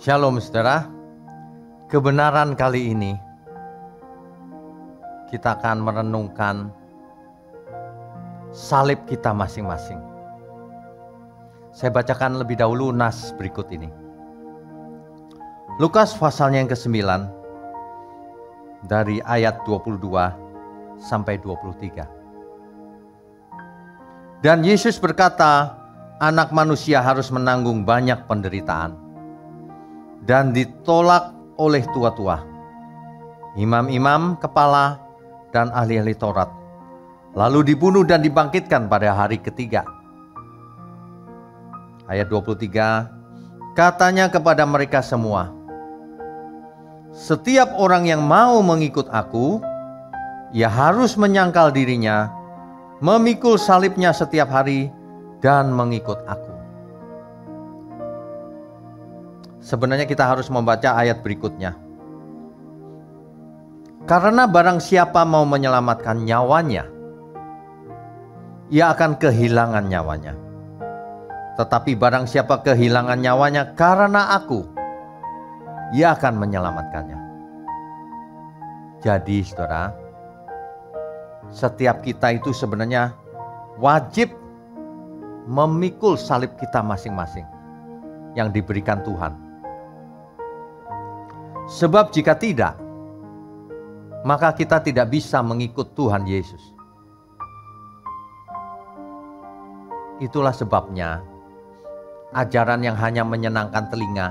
Shalom saudara, kebenaran kali ini kita akan merenungkan salib kita masing-masing. Saya bacakan lebih dahulu nas berikut ini. Lukas pasalnya yang ke-9 dari ayat 22 sampai 23. Dan Yesus berkata, anak manusia harus menanggung banyak penderitaan dan ditolak oleh tua-tua, imam-imam kepala dan ahli-ahli Taurat, lalu dibunuh dan dibangkitkan pada hari ketiga. Ayat 23, katanya kepada mereka semua, setiap orang yang mau mengikut aku, ia harus menyangkal dirinya, memikul salibnya setiap hari dan mengikut aku. Sebenarnya kita harus membaca ayat berikutnya. Karena barang siapa mau menyelamatkan nyawanya, ia akan kehilangan nyawanya. Tetapi barang siapa kehilangan nyawanya karena aku, ia akan menyelamatkannya. Jadi saudara, setiap kita itu sebenarnya wajib memikul salib kita masing-masing yang diberikan Tuhan. Sebab jika tidak, maka kita tidak bisa mengikut Tuhan Yesus. Itulah sebabnya ajaran yang hanya menyenangkan telinga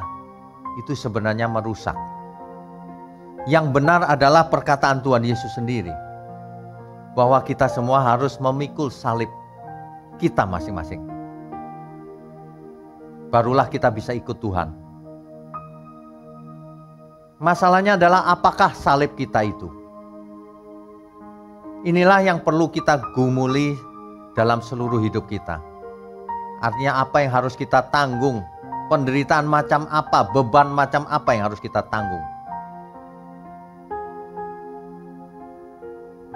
itu sebenarnya merusak. Yang benar adalah perkataan Tuhan Yesus sendiri, bahwa kita semua harus memikul salib kita masing-masing. Barulah kita bisa ikut Tuhan. Masalahnya adalah apakah salib kita itu? Inilah yang perlu kita gumuli dalam seluruh hidup kita. Artinya apa yang harus kita tanggung? Penderitaan macam apa? Beban macam apa yang harus kita tanggung?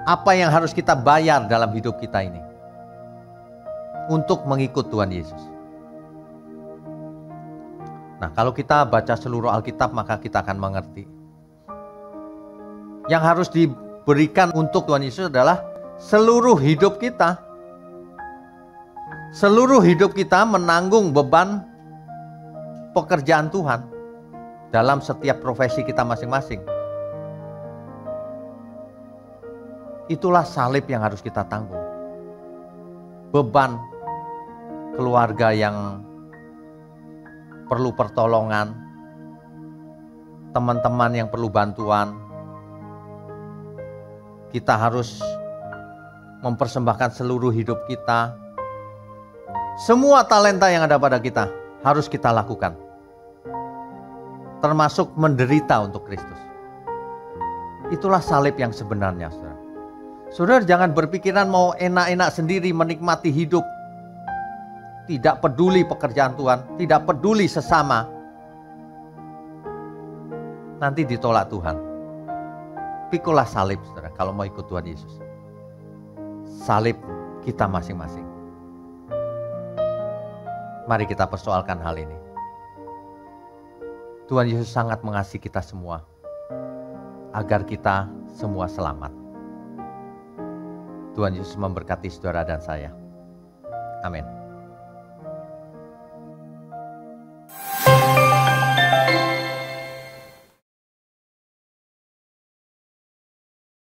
Apa yang harus kita bayar dalam hidup kita ini untuk mengikut Tuhan Yesus? Nah, kalau kita baca seluruh Alkitab, maka kita akan mengerti. Yang harus diberikan untuk Tuhan Yesus adalah seluruh hidup kita. Seluruh hidup kita menanggung beban pekerjaan Tuhan dalam setiap profesi kita masing-masing. Itulah salib yang harus kita tanggung. Beban keluarga yang perlu pertolongan, teman-teman yang perlu bantuan. Kita harus mempersembahkan seluruh hidup kita. Semua talenta yang ada pada kita harus kita lakukan, termasuk menderita untuk Kristus. Itulah salib yang sebenarnya, saudara. Saudara jangan berpikiran mau enak-enak sendiri menikmati hidup, tidak peduli pekerjaan Tuhan, tidak peduli sesama, nanti ditolak Tuhan. Pikulah salib, saudara, kalau mau ikut Tuhan Yesus. Salib kita masing-masing. Mari kita persoalkan hal ini. Tuhan Yesus sangat mengasihi kita semua, agar kita semua selamat. Tuhan Yesus memberkati saudara dan saya. Amin.